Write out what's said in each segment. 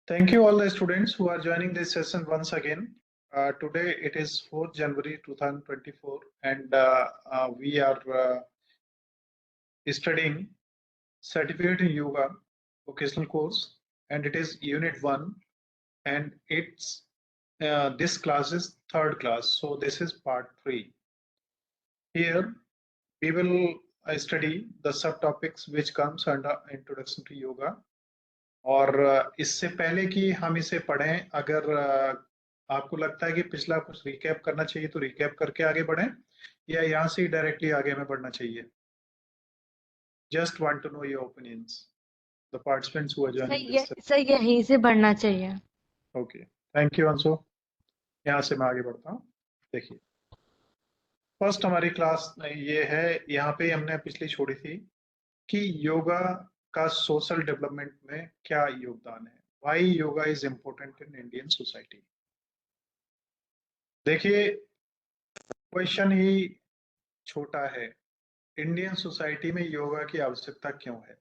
Thank you all the students who are joining this session once again. Today it is 4th January 2024 and we are studying Certificate in Yoga vocational course, and it is Unit 1, and it's this class is third class, so this is part 3. Here we will study the subtopics which comes under Introduction to Yoga. और इससे पहले कि हम इसे पढ़ें, अगर आपको लगता है कि पिछला कुछ रिकैप करना चाहिए तो रिकैप करके आगे बढ़ें, या यहाँ से डायरेक्टली आगे में बढ़ना चाहिए? Just want to know your opinions, the participants who are joining this. Sir यहीं से बढ़ना चाहिए। Okay, thank you Anshu. यहाँ से मैं आगे बढ़ता हूँ। देखिए, फर्स्ट हमारी क्लास ये है, यहाँ पे हमने पिछली छोड़ी थी कि योगा का सोशल डेवलपमेंट में क्या योगदान है, why yoga is important in Indian society. देखिए, क्वेश्चन ही छोटा है, इंडियन सोसाइटी में योगा की आवश्यकता क्यों है।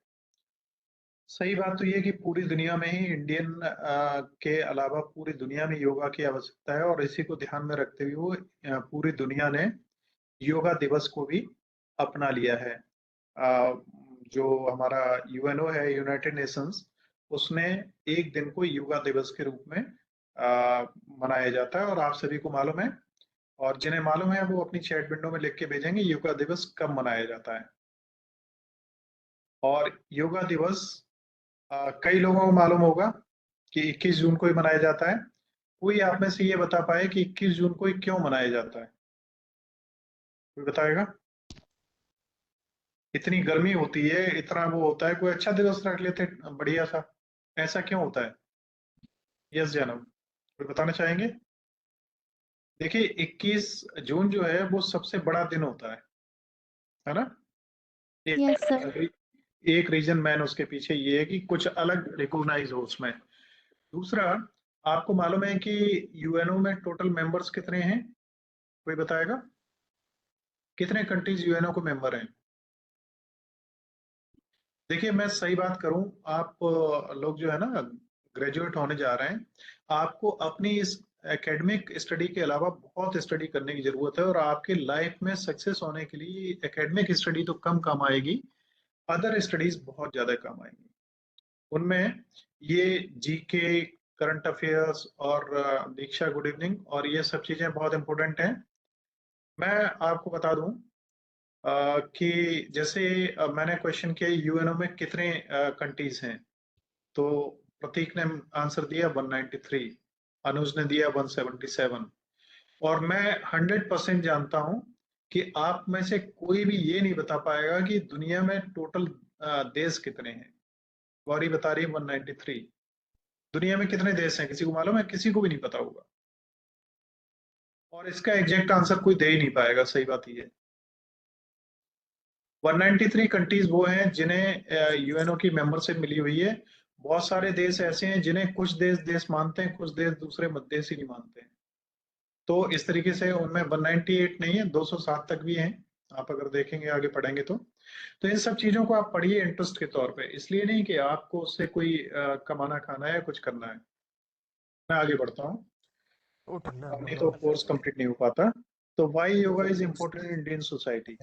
सही बात तो ये कि पूरी दुनिया में ही इंडियन के अलावा पूरी दुनिया में योगा की आवश्यकता है, और इसी को ध्यान में रखते हुए पूरी दुनिया ने योगा दिवस को भी अपना लिया है। जो हमारा यूएनओ है, यूनाइटेड नेशंस, उसने एक दिन को योगा दिवस के रूप में मनाया जाता है, और आप सभी को मालूम है, और जिन्हें मालूम है वो अपनी चैट विंडो में लिख के भेजेंगे योगा दिवस कब मनाया जाता है। और योगा दिवस कई लोगों को मालूम होगा कि 21 जून को ही मनाया जाता है। कोई आप में से ये बता पाए कि 21 जून को ही क्यों मनाया जाता है? कोई बताएगा? इतनी गर्मी होती है, इतना वो होता है, कोई अच्छा दिवस रख लेते बढ़िया सा, ऐसा क्यों होता है? यस जानव, कोई बताना चाहेंगे? देखिए, 21 जून जो है वो सबसे बड़ा दिन होता है ना? Yes sir. एक रीजन मैन उसके पीछे ये है कि कुछ अलग रिकॉग्नाइज हो उसमें। दूसरा, आपको मालूम है कि यूएनओ में टोटल मेंबर्स कितने हैं? कोई बताएगा? कितने कंट्रीज यूएनओ को मेंबर हैं? देखिए, मैं सही बात करूं, आप लोग जो है ना ग्रेजुएट होने जा रहे हैं, आपको अपनी इस एकेडमिक स्टडी के अलावा बहुत स्टडी करने की जरूरत है, और आपके लाइफ में सक्सेस होने के लिए एकेडमिक स्टडी तो कम काम आएगी, अदर स्टडीज बहुत ज्यादा काम आएंगी। उनमें ये जीके, करंट अफेयर्स और दीक्षा गुड इवनिंग और ये सब चीजें बहुत इंपॉर्टेंट हैं। मैं आपको बता दूं कि जैसे मैंने क्वेश्चन किया यूएनओ में कितने कंट्रीज हैं, तो प्रतीक ने आंसर दिया 193, अनुज ने दिया 177, और मैं 100% जानता हूं कि आप में से कोई भी ये नहीं बता पाएगा कि दुनिया में टोटल देश कितने हैं। गौरी बता रही है 193। दुनिया में कितने देश हैं किसी को मालूम है? किसी को भी नहीं पता होगा, और इसका एग्जैक्ट आंसर कोई दे ही नहीं पाएगा। सही बात ये है। 193 कंट्रीज वो हैं जिन्हें यूएनओ की मेंबरशिप मिली हुई है। बहुत सारे देश ऐसे हैं जिन्हें कुछ देश देश मानते हैं, कुछ देश दूसरे देश ही नहीं मानते हैं। तो इस तरीके से उनमें 198 नहीं है, 207 तक भी हैं। आप अगर देखेंगे आगे पढ़ेंगे तो इन सब चीजों को आप पढ़िए इंटरेस्ट के तौर पे, इसलिए नहीं कि आपको उससे कोई कमाना खाना है, कुछ करना है। मैं आगे बढ़ता हूँ, नहीं तो कोर्स कंप्लीट नहीं हो पाता। तो why yoga is important in Indian society.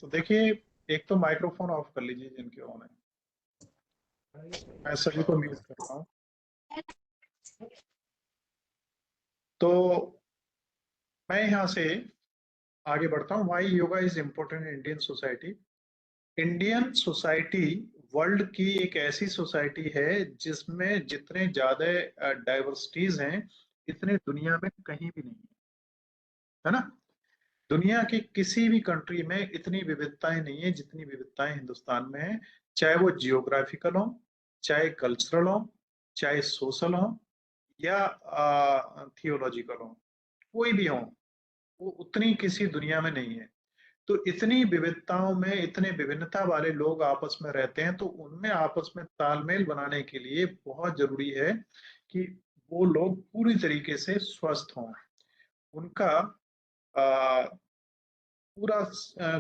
तो देखिए, एक तो माइक्रोफोन ऑफ कर लीजिए जिनके ऑन है, मैं सभी को म्यूट करता हूँ। तो मैं यहाँ से आगे बढ़ता हूँ। Why yoga is important in Indian society. Indian society world की एक ऐसी सोसाइटी है जिसमें जितने ज्यादा डाइवर्सिटीज हैं, इतने दुनिया में कहीं भी नहीं है ना? दुनिया की किसी भी कंट्री में इतनी विविधताएं नहीं है जितनी विविधताएं हिंदुस्तान में है, चाहे वो जियोग्राफिकल हो, चाहे कल्चरल हो, चाहे सोशल हो, या थियोलॉजिकल हो, कोई भी हो, वो उतनी किसी दुनिया में नहीं है। तो इतनी विविधताओं में इतने विभिन्नता वाले लोग आपस में रहते हैं, तो उनमें आपस में तालमेल बनाने के लिए बहुत जरूरी है कि वो लोग पूरी तरीके से स्वस्थ हों, उनका पूरा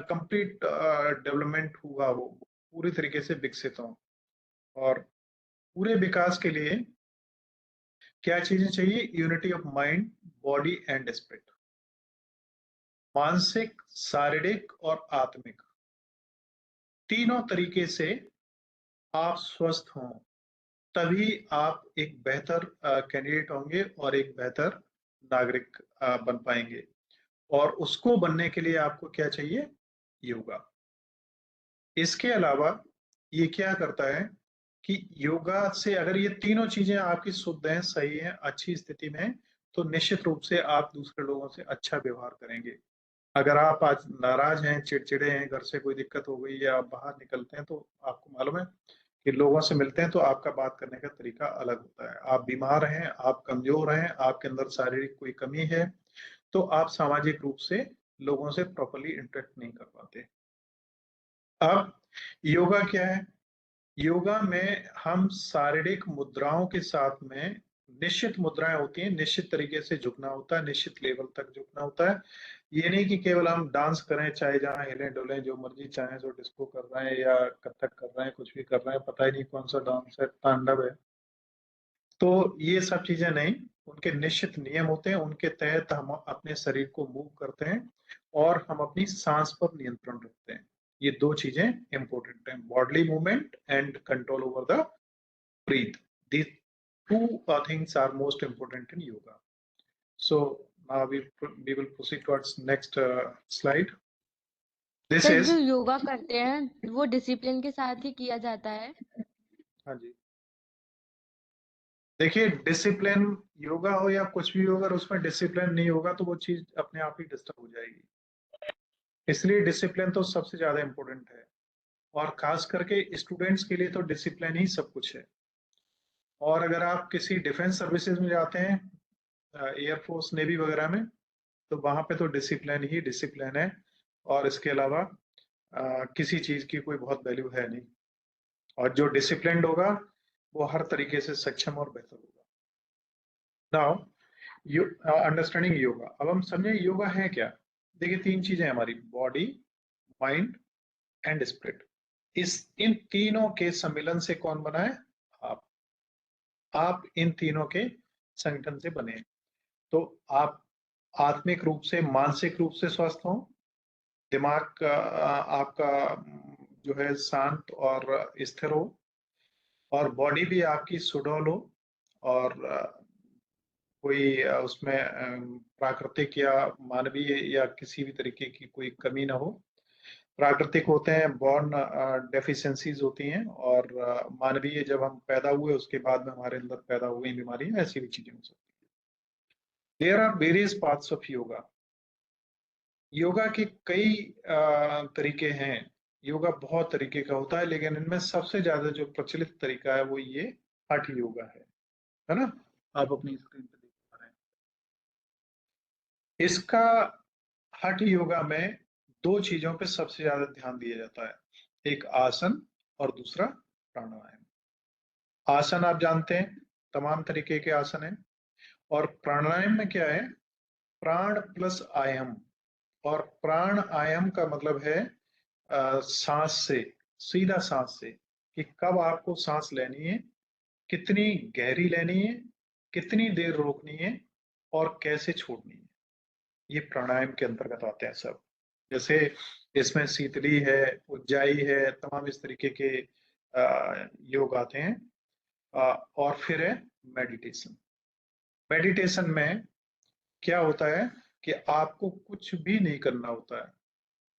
कंप्लीट डेवलपमेंट हुआ, वो पूरी तरीके से विकसित हो। और पूरे विकास के लिए क्या चीजें चाहिए? Unity of mind, body and spirit, मानसिक, शारीरिक और आत्मिक, तीनों तरीके से आप स्वस्थ हों, तभी आप एक बेहतर कैंडिडेट होंगे और एक बेहतर नागरिक बन पाएंगे। और उसको बनने के लिए आपको क्या चाहिए? योगा। इसके अलावा ये क्या करता है कि योगा से अगर ये तीनों चीजें आपकी शुद्ध हैं, सही हैं, अच्छी स्थिति में हैं, तो निश्चित रूप से आप दूसरे लोगों से अच्छा व्यवहार करेंगे। अगर आप आज नाराज हैं, चिड़चिड़े हैं, घर से कोई दिक्कत हो गई या आप बाहर निकलते हैं, तो आपको मालूम है कि लोगों से मिलते हैं तो आपका बात करने का तरीका अलग होता है। आप बीमार हैं, आप कमजोर हैं, आपके अंदर शारीरिक कोई कमी है, तो आप सामाजिक रूप से लोगों से प्रॉपरली इंटरेक्ट नहीं कर पाते। अब योगा क्या है? योगा में हम शारीरिक मुद्राओं के साथ में, निश्चित मुद्राएं होती हैं, निश्चित तरीके से झुकना होता है, निश्चित लेवल तक झुकना होता है। ये नहीं कि केवल हम डांस करें, चाहे जहां हिले डुलें, जो मर्जी चाहें, जो डिस्को कर रहे हैं या कथक कर रहे हैं, कुछ भी कर रहे हैं, पता ही नहीं कौन सा डांस है, तांडव है। तो ये सब चीजें नहीं, उनके निश्चित नियम होते हैं, उनके तहत हम अपने शरीर को मूव करते हैं और हम अपनी सांस पर नियंत्रण रखते हैं। ये दो चीजें इंपॉर्टेंट हैं, bodily movement and control over the breathe. These two things are most important in yoga. So now we will proceed towards next slide. This sir, is, जो योगा करते हैं वो डिसिप्लिन के साथ ही किया जाता है? हाँ जी, देखिए डिसिप्लिन, योगा हो या कुछ भी हो, अगर उसमें डिसिप्लिन नहीं होगा तो वो चीज अपने आप ही डिस्टर्ब हो जाएगी। इसलिए डिसिप्लिन तो सबसे ज्यादा इंपॉर्टेंट है, और खास करके स्टूडेंट्स के लिए तो डिसिप्लिन ही सब कुछ है। और अगर आप किसी डिफेंस सर्विसेज में जाते हैं, एयरफोर्स, नेवी वगैरह में, तो वहां पे तो डिसिप्लिन ही डिसिप्लिन है, और इसके अलावा किसी चीज की कोई बहुत वैल्यू है नहीं। और जो डिसिप्लिन्ड होगा वो हर तरीके से सक्षम और बेहतर होगा। Now you understanding yoga. अब हम समझे योगा है क्या। देखिए तीन चीजें हमारी, बॉडी, माइंड एंड स्पिरिट। इन तीनों के सम्मिलन से कौन बना है? आप। आप इन तीनों के संगठन से बने। तो आप आत्मिक रूप से, मानसिक रूप से स्वस्थ हो, दिमाग का आपका जो है शांत और स्थिर हो, और बॉडी भी आपकी सुडौल हो, और कोई उसमें प्राकृतिक या मानवीय या किसी भी तरीके की कोई कमी ना हो। प्राकृतिक होते हैं, बॉर्न डेफिशिएंसीज होती हैं, और मानवीय जब हम पैदा हुए उसके बाद में हमारे अंदर पैदा हुई बीमारियां, ऐसी भी चीजें हो सकती है। There are various parts of yoga. Yoga के कई तरीके हैं। योगा बहुत तरीके का होता है, लेकिन इनमें सबसे ज्यादा जो प्रचलित तरीका है वो ये हठ योगा है ना। आप अपनी स्क्रीन पे देख पा रहे हैं इसका। हठ योगा में दो चीजों पे सबसे ज्यादा ध्यान दिया जाता है, एक आसन और दूसरा प्राणायाम। आसन आप जानते हैं, तमाम तरीके के आसन हैं, और प्राणायाम में क्या है? प्राण प्लस आयाम। और प्राण आयाम का मतलब है सांस से, सीधा सांस से, कि कब आपको सांस लेनी है, कितनी गहरी लेनी है, कितनी देर रोकनी है, और कैसे छोड़नी है। ये प्राणायाम के अंतर्गत आते हैं सब। जैसे इसमें शीतली है, उज्जाई है, तमाम इस तरीके के योग आते हैं। और फिर है मेडिटेशन। मेडिटेशन में क्या होता है कि आपको कुछ भी नहीं करना होता है,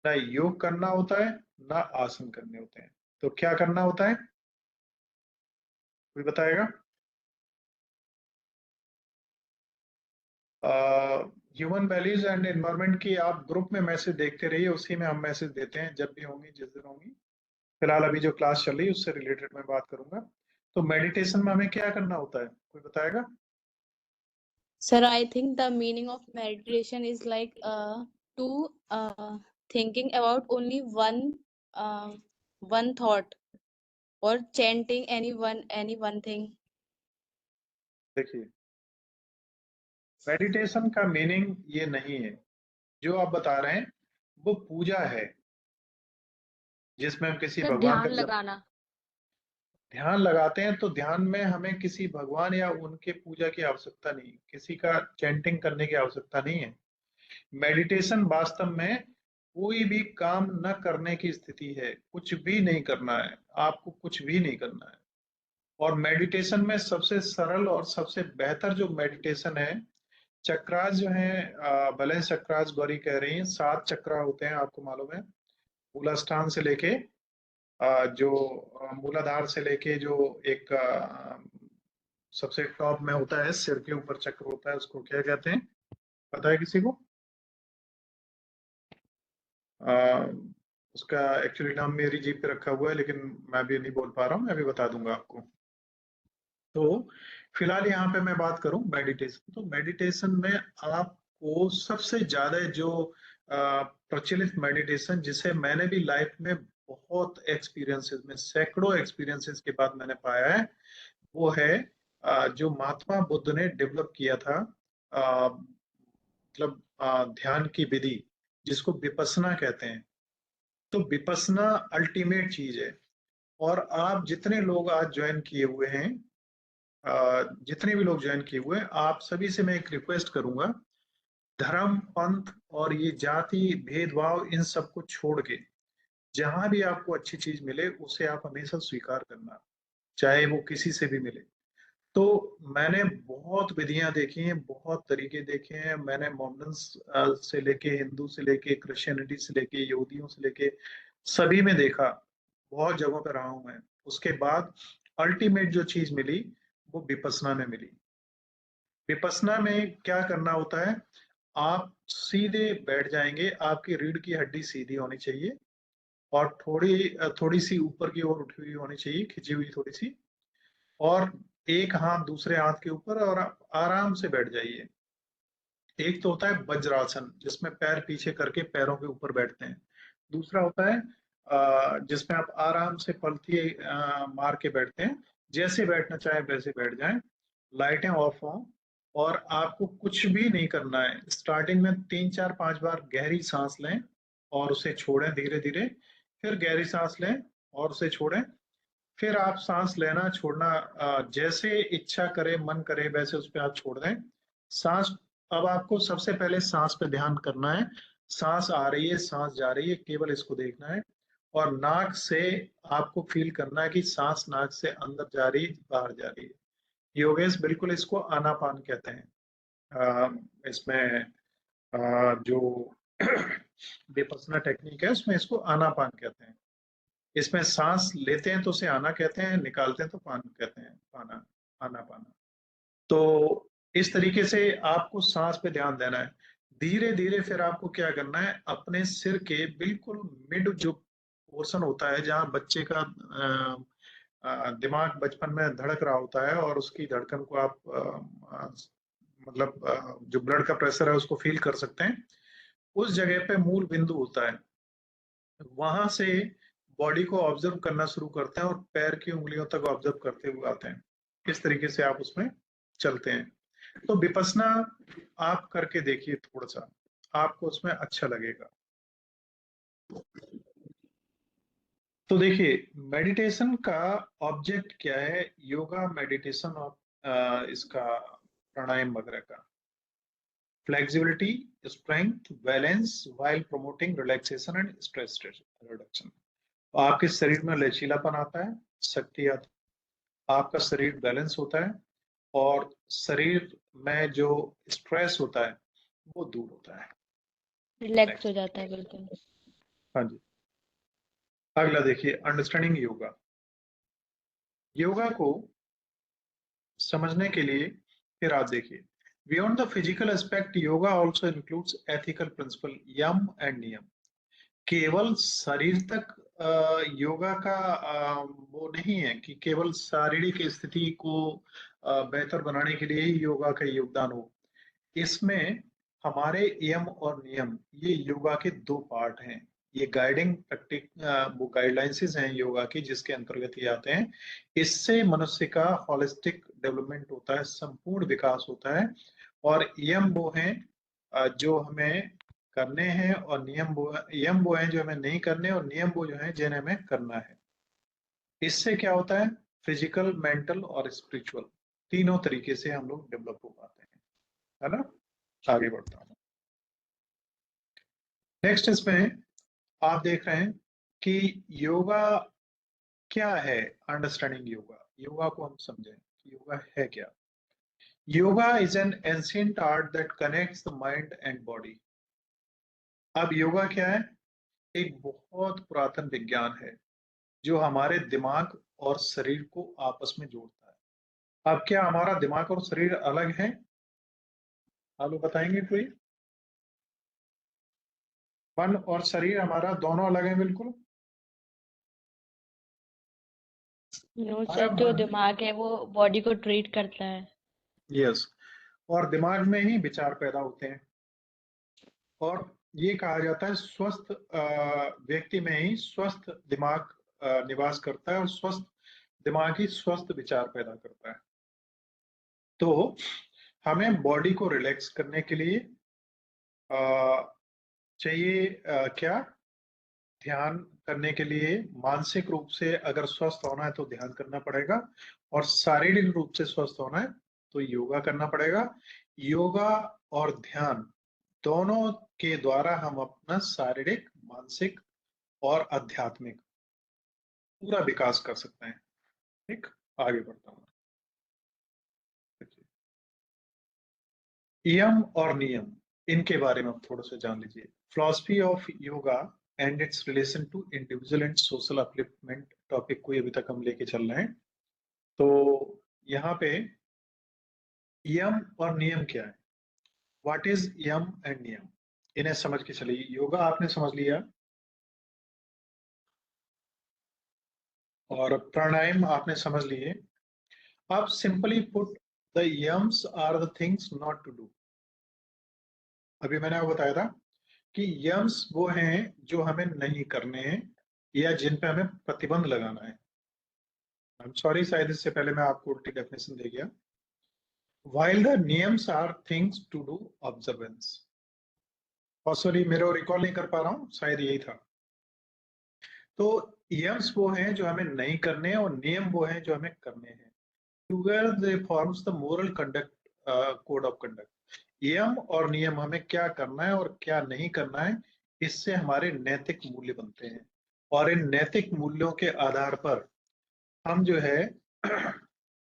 ना योग करना होता है, ना आसन करने होते हैं। तो क्या करना होता है, कोई बताएगा? ह्यूमन वैल्यूज एंड एनवायरनमेंट की आप ग्रुप में मैसेज देखते रहिए, उसी में हम मैसेज देते हैं जब भी होंगी, जिस दिन होंगी। फिलहाल अभी जो क्लास चल रही है उससे रिलेटेड मैं बात करूंगा। तो मेडिटेशन में हमें क्या करना होता है, कोई बताएगा? Sir, I think the meaning of meditation is like to thinking about only one thought or chanting any one thing. देखिए मेडिटेशन का मीनिंग ये नहीं है, जो आप बता रहे हैं वो पूजा है, जिसमें हम किसी सर, भगवान ध्यान का जप, लगाना। ध्यान लगाते हैं तो ध्यान में हमें किसी भगवान या उनके पूजा की आवश्यकता नहीं, किसी का चैंटिंग करने की आवश्यकता नहीं है। मेडिटेशन वास्तव में कोई भी काम न करने की स्थिति है, कुछ भी नहीं करना है, आपको कुछ भी नहीं करना है। और मेडिटेशन में सबसे सरल और सबसे बेहतर जो मेडिटेशन है, चक्रास जो है, बैलेंस चक्रास गौरी कह रही है, 7 चक्रा होते हैं, आपको मालूम है। मूलाधार से लेके जो मूलाधार से लेके जो एक सबसे टॉप में होता है, सिर के ऊपर चक्र होता है, उसको क्या कहते हैं, पता है किसी को? आ, उसका एक्चुअली नाम मेरी जीप पे रखा हुआ है, लेकिन मैं भी नहीं बोल पा रहा हूँ, मैं भी बता दूंगा आपको। तो फिलहाल यहाँ पे मैं बात करूं मेडिटेशन, तो मेडिटेशन में आपको सबसे ज्यादा जो प्रचलित मेडिटेशन, जिसे मैंने भी लाइफ में बहुत एक्सपीरियंसेस में, सैकड़ों एक्सपीरियंसेस के बाद मैंने पाया है, वो है जो महात्मा बुद्ध ने डेवलप किया था, मतलब ध्यान की विधि, जिसको विपस्सना कहते हैं। तो विपस्सना अल्टीमेट चीज है। और आप जितने लोग आज ज्वाइन किए हुए हैं, जितने भी लोग ज्वाइन किए हुए हैं, आप सभी से मैं एक रिक्वेस्ट करूंगा, धर्म पंथ और ये जाति भेदभाव इन सब को छोड़ के जहां भी आपको अच्छी चीज मिले उसे आप हमेशा स्वीकार करना, चाहे वो किसी से भी मिले। तो मैंने बहुत विधियां देखी हैं, बहुत तरीके देखे हैं, मैंने मोमडन्स से लेके, हिंदू से लेके, क्रिश्चियनिटी से लेके, यहूदियों से लेके, सभी में देखा, बहुत जगहों पर रहा हूं मैं। उसके बाद अल्टीमेट जो चीज मिली वो विपස්සना में मिली। विपස්සना में क्या करना होता है, आप सीधे बैठ जाएंगे, आपकी रीढ़ की हड्डी सीधी होनी चाहिए, और थोड़ी सी ऊपर की ओर उठी हुई होनी चाहिए, खिंची हुई थोड़ी सी, और एक हाथ दूसरे हाथ के ऊपर, और आप आराम से बैठ जाइए। एक तो होता है वज्रासन, जिसमें पैर पीछे करके पैरों के ऊपर बैठते हैं। दूसरा होता है जिसमें आप आराम से पलथी मार के बैठते हैं। जैसे बैठना चाहे वैसे बैठ जाएं, लाइटें ऑफ हों, और आपको कुछ भी नहीं करना है। स्टार्टिंग में 3 4 5 बार गहरी सांस लें और उसे छोड़ें धीरे धीरे, फिर गहरी सांस लें और उसे छोड़ें, फिर आप सांस लेना छोड़ना जैसे इच्छा करे, मन करे, वैसे उस पर आप छोड़ दें सांस। अब आपको सबसे पहले सांस पे ध्यान करना है, सांस आ रही है, सांस जा रही है, केवल इसको देखना है। और नाक से आपको फील करना है कि सांस नाक से अंदर जा रही है, बाहर जा रही है। योगेश बिल्कुल इसको आनापान कहते हैं। इसमें जो विपස්සना टेक्निक है उसमें इसको आनापान कहते हैं। इसमें सांस लेते हैं तो उसे आना कहते हैं, निकालते हैं तो पान कहते हैं, पाना, आना पाना। तो इस तरीके से आपको सांस पे ध्यान देना है। धीरे धीरे फिर आपको क्या करना है, अपने सिर के बिल्कुल मिड जो पोर्शन होता है, जहाँ बच्चे का दिमाग बचपन में धड़क रहा होता है, और उसकी धड़कन को आप मतलब जो ब्लड का प्रेशर है उसको फील कर सकते हैं, उस जगह पे मूल बिंदु होता है। वहां से बॉडी को ऑब्जर्व करना शुरू करते हैं और पैर की उंगलियों तक ऑब्जर्व करते हुए आते हैं। इस तरीके से आप उसमें चलते हैं। तो विपसना आप करके देखिए थोड़ा सा, आपको उसमें अच्छा लगेगा। तो देखिए, मेडिटेशन का ऑब्जेक्ट क्या है, योगा मेडिटेशन और इसका प्राणायाम वगैरह का, flexibility, strength, balance, while promoting relaxation and stress reduction। आपके शरीर में लचीलापन आता है, शक्ति आती है, आपका शरीर बैलेंस होता है, और शरीर में जो स्ट्रेस होता है वो दूर होता है। रिलैक्स हो नेक्स्ट। जाता है बिल्कुल। हाँ जी। अगला देखिए, अंडरस्टैंडिंग योगा। योगा को समझने के लिए फिर आप देखिए, beyond the physical aspect yoga also includes ethical principle, yama and niyama. केवल शरीर तक योगा का वो नहीं है कि केवल शारीरिक स्थिति को बेहतर बनाने के लिए ही योगा का योगदान हो। इसमें हमारे यम और नियम, ये योगा के 2 पार्ट हैं। ये गाइडिंग प्रैक्टिक वो गाइडलाइंसेस हैं योगा की, जिसके अंतर्गत ये आते हैं। इससे मनुष्य का होलिस्टिक डेवलपमेंट होता है, संपूर्ण विकास होता है। और यम वो हैं जो हमें करने हैं, और यम वो हैं जो हमें नहीं करने, और नियम वो जो हैं जिन्हें हमें करना है। इससे क्या होता है, फिजिकल, मेंटल और स्पिरिचुअल, तीनों तरीके से हम लोग डेवलप हो पाते हैं, है ना। आगे बढ़ता हूँ। नेक्स्ट इसमें आप देख रहे हैं कि योगा क्या है। अंडरस्टैंडिंग योगा, योगा को हम समझें कि योगा है क्या। Yoga is an ancient art that connects the mind and body. अब योगा क्या है? एक बहुत पुरातन विज्ञान है जो हमारे दिमाग और शरीर को आपस में जोड़ता है। अब क्या हमारा दिमाग और शरीर अलग है? आप लोग बताएंगे कोई? मन और शरीर हमारा दोनों अलग है बिल्कुल। नो हमारा सर, जो मन, दिमाग है वो बॉडी को ट्रीट करता है। यस, और दिमाग में ही विचार पैदा होते हैं। और ये कहा जाता है स्वस्थ व्यक्ति में ही स्वस्थ दिमाग निवास करता है और स्वस्थ दिमाग ही स्वस्थ विचार पैदा करता है। तो हमें बॉडी को रिलैक्स करने के लिए चाहिए क्या? ध्यान करने के लिए मानसिक रूप से अगर स्वस्थ होना है तो ध्यान करना पड़ेगा, और शारीरिक रूप से स्वस्थ होना है तो योगा करना पड़ेगा। योगा और ध्यान दोनों के द्वारा हम अपना शारीरिक, मानसिक और आध्यात्मिक पूरा विकास कर सकते हैं। ठीक, आगे बढ़ता हूँ। यम और नियम, इनके बारे में आप थोड़ा सा जान लीजिए। Philosophy of yoga and its relation to individual and social upliftment topic को अभी तक हम लेके चल रहे हैं। तो यहाँ पे यम और नियम क्या है? व्हाट इज यम एंड नियम, इन्हें समझ के चलिए। योगा आपने समझ लिया और प्राणायाम आपने समझ लिए। अब simply put, the yamas are the things not to do. अभी मैंने आपको बताया था कि यम्स वो हैं जो हमें नहीं करने हैं या जिन पे हमें प्रतिबंध लगाना है। आई एम सॉरी, शायद इससे पहले मैं आपको उल्टी डेफिनेशन दे गया। while the नियम्स are things to do observance. और सॉरी, मेरे रिकॉल नहीं कर पा रहा हूँ, शायद यही था। तो यम्स वो हैं जो हमें नहीं करने हैं और नियम वो हैं जो हमें करने हैं। Together they forms the moral conduct, code of conduct. यम और नियम हमें क्या करना है और क्या नहीं करना है, इससे हमारे नैतिक मूल्य बनते हैं। और इन नैतिक मूल्यों के आधार पर हम जो है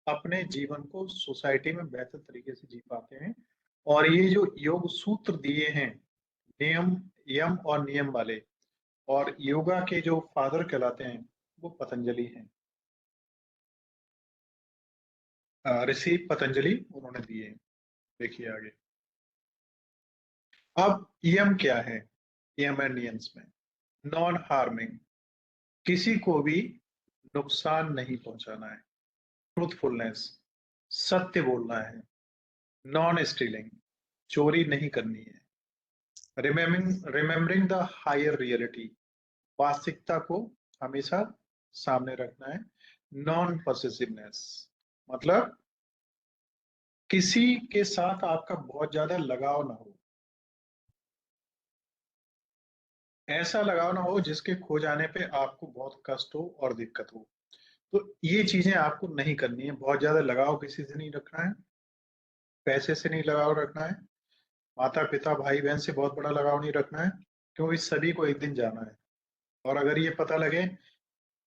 अपने जीवन को सोसाइटी में बेहतर तरीके से जी पाते हैं। और ये जो योग सूत्र दिए हैं, नियम, यम और नियम वाले, और योगा के जो फादर कहलाते हैं वो पतंजलि हैं। ऋषि पतंजलि, उन्होंने दिए हैं। देखिए आगे। अब यम क्या है? यम एंड नियम्स में नॉन हार्मिंग, किसी को भी नुकसान नहीं पहुंचाना है। ट्रूथफुलनेस, सत्य बोलना है। नॉन स्टीलिंग, चोरी नहीं करनी है। रिमेम्बरिंग द हायर रियलिटी, वास्तविकता को हमेशा सामने रखना है। नॉन पॉसेसिवनेस, मतलब किसी के साथ आपका बहुत ज्यादा लगाव ना हो, ऐसा लगाव ना हो जिसके खो जाने पे आपको बहुत कष्ट हो और दिक्कत हो। तो ये चीजें आपको नहीं करनी है। बहुत ज्यादा लगाव किसी से नहीं रखना है, पैसे से नहीं लगाव रखना है, माता पिता भाई बहन से बहुत बड़ा लगाव नहीं रखना है, क्योंकि सभी को एक दिन जाना है। और अगर ये पता लगे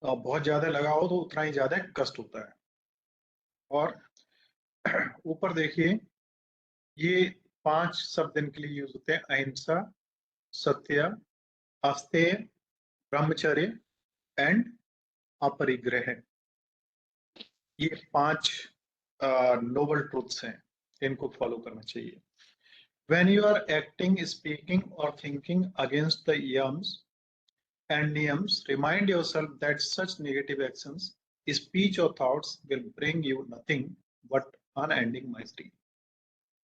बहुत ज्यादा लगाव हो तो उतना ही ज्यादा कष्ट होता है। और ऊपर देखिए, ये 5 शब्द इनके लिए यूज होते हैं: अहिंसा, सत्य, अस्तेय, ब्रह्मचर्य एंड अपरिग्रह। ये 5 नोबल ट्रूथ्स हैं, इनको फॉलो करना चाहिए। When you are acting, speaking or thinking against the yams and niyams, remind yourself that such negative actions, speech or thoughts will bring you nothing but unending misery.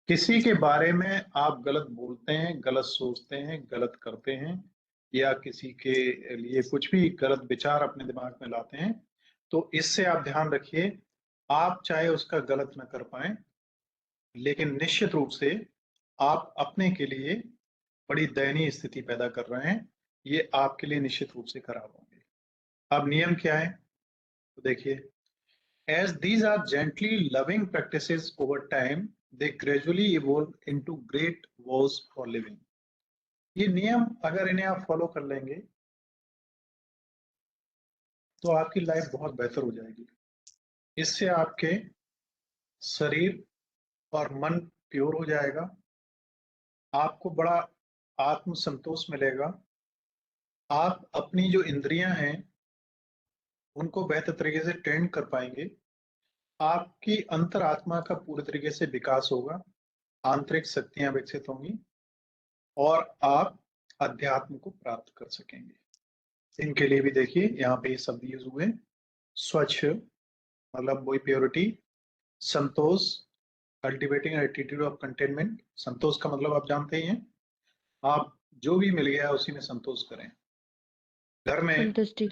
किसी के बारे में आप गलत बोलते हैं, गलत सोचते हैं, गलत करते हैं, या किसी के लिए कुछ भी गलत विचार अपने दिमाग में लाते हैं, तो इससे आप ध्यान रखिए, आप चाहे उसका गलत न कर पाए, लेकिन निश्चित रूप से आप अपने के लिए बड़ी दयनीय स्थिति पैदा कर रहे हैं। ये आपके लिए निश्चित रूप से खराब होंगे। अब नियम क्या है? तो देखिए, As these are gently loving practices over time, they gradually evolve into great vows for living. ये नियम अगर इन्हें आप फॉलो कर लेंगे तो आपकी लाइफ बहुत बेहतर हो जाएगी। इससे आपके शरीर और मन प्योर हो जाएगा, आपको बड़ा आत्मसंतोष मिलेगा, आप अपनी जो इंद्रियां हैं उनको बेहतर तरीके से ट्रेन कर पाएंगे, आपकी अंतरात्मा का पूरी तरीके से विकास होगा, आंतरिक शक्तियां विकसित होंगी और आप अध्यात्म को प्राप्त कर सकेंगे। इनके लिए भी देखिए यहाँ पे ये शब्द यूज हुए, स्वच्छ मतलब वही प्योरिटी, संतोष, कल्टिवेटिंग एटीट्यूड ऑफ कंटेनमेंट, संतोष का मतलब आप जानते ही हैं, आप जो भी मिल गया उसी में संतोष करें। घर में, संतुष्टि।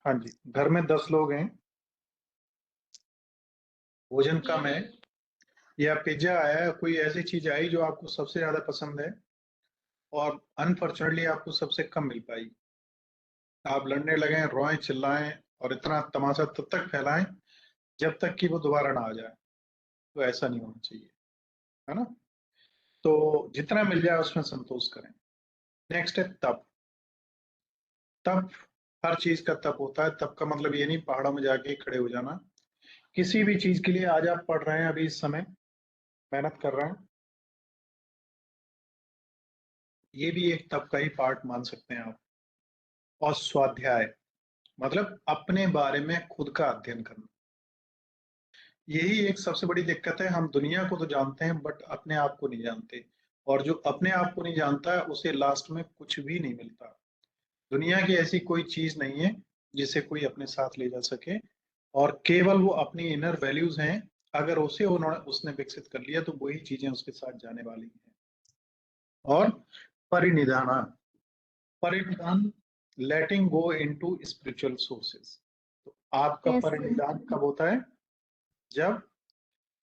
हाँ जी, घर में 10 लोग हैं, भोजन कम है या पिज्जा आया, कोई ऐसी चीज आई जो आपको सबसे ज्यादा पसंद है और अनफॉर्चुनेटली आपको सबसे कम मिल पाई, आप लड़ने लगे, रोएं, चिल्लाएं और इतना तमाशा तब तक फैलाएं जब तक कि वो दोबारा ना आ जाए। तो ऐसा नहीं होना चाहिए, है ना। तो जितना मिल जाए उसमें संतोष करें। नेक्स्ट है तप। तप, हर चीज का तप होता है। तप का मतलब ये नहीं पहाड़ों में जाके खड़े हो जाना। किसी भी चीज के लिए आज आप पढ़ रहे हैं, अभी इस समय मेहनत कर रहे हैं, ये भी एक तप का ही पार्ट मान सकते हैं आप। और स्वाध्याय मतलब अपने बारे में खुद का अध्ययन करना। यही एक सबसे बड़ी दिक्कत है, हम दुनिया को तो जानते हैं बट अपने आप को नहीं जानते, और जो अपने आप को नहीं जानता है उसे लास्ट में कुछ भी नहीं मिलता। दुनिया की ऐसी कोई चीज नहीं है जिसे कोई अपने साथ ले जा सके, और केवल वो अपनी इनर वैल्यूज हैं, अगर उसे उसने विकसित कर लिया तो वही चीजें उसके साथ जाने वाली हैं। और परिनिधान, परिनिधान लेटिंग गो इनटू स्पिरिचुअल सोर्सेस। तो आपका Yes, परिनिधान कब होता है? जब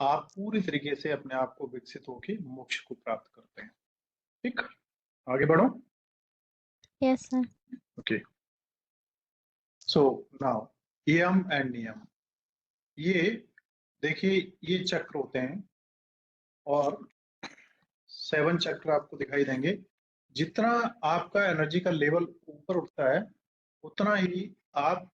आप पूरी तरीके से अपने आप को विकसित होकर मोक्ष को प्राप्त करते हैं। ठीक, आगे बढ़ो। yes, sir. Okay, so now yama and niyama. ये देखिए, ये चक्र होते हैं और 7 चक्र आपको दिखाई देंगे। जितना आपका एनर्जी का लेवल ऊपर उठता है उतना ही आप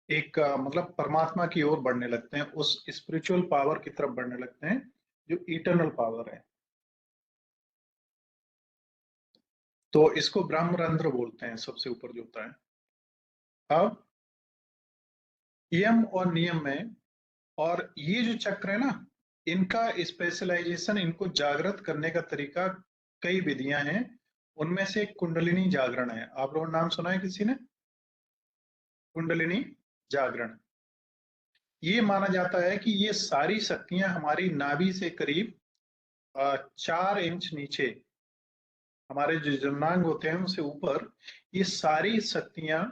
एक मतलब परमात्मा की ओर बढ़ने लगते हैं, उस स्पिरिचुअल पावर की तरफ बढ़ने लगते हैं जो इटर्नल पावर है। तो इसको ब्रह्मरंध्र बोलते हैं, सबसे ऊपर जो होता है। अब यम और नियम में, और ये जो चक्र है ना, इनका स्पेशलाइजेशन, इनको जागृत करने का तरीका कई विधियां हैं। उनमें से एक कुंडलिनी जागरण है। आप लोगों ने नाम सुना है किसी ने? कुंडलिनी जागरण। ये माना जाता है कि ये सारी शक्तियां हमारी नाभि से करीब 4 इंच नीचे, हमारे जो जननांग होते हैं उनसे ऊपर, ये सारी शक्तियां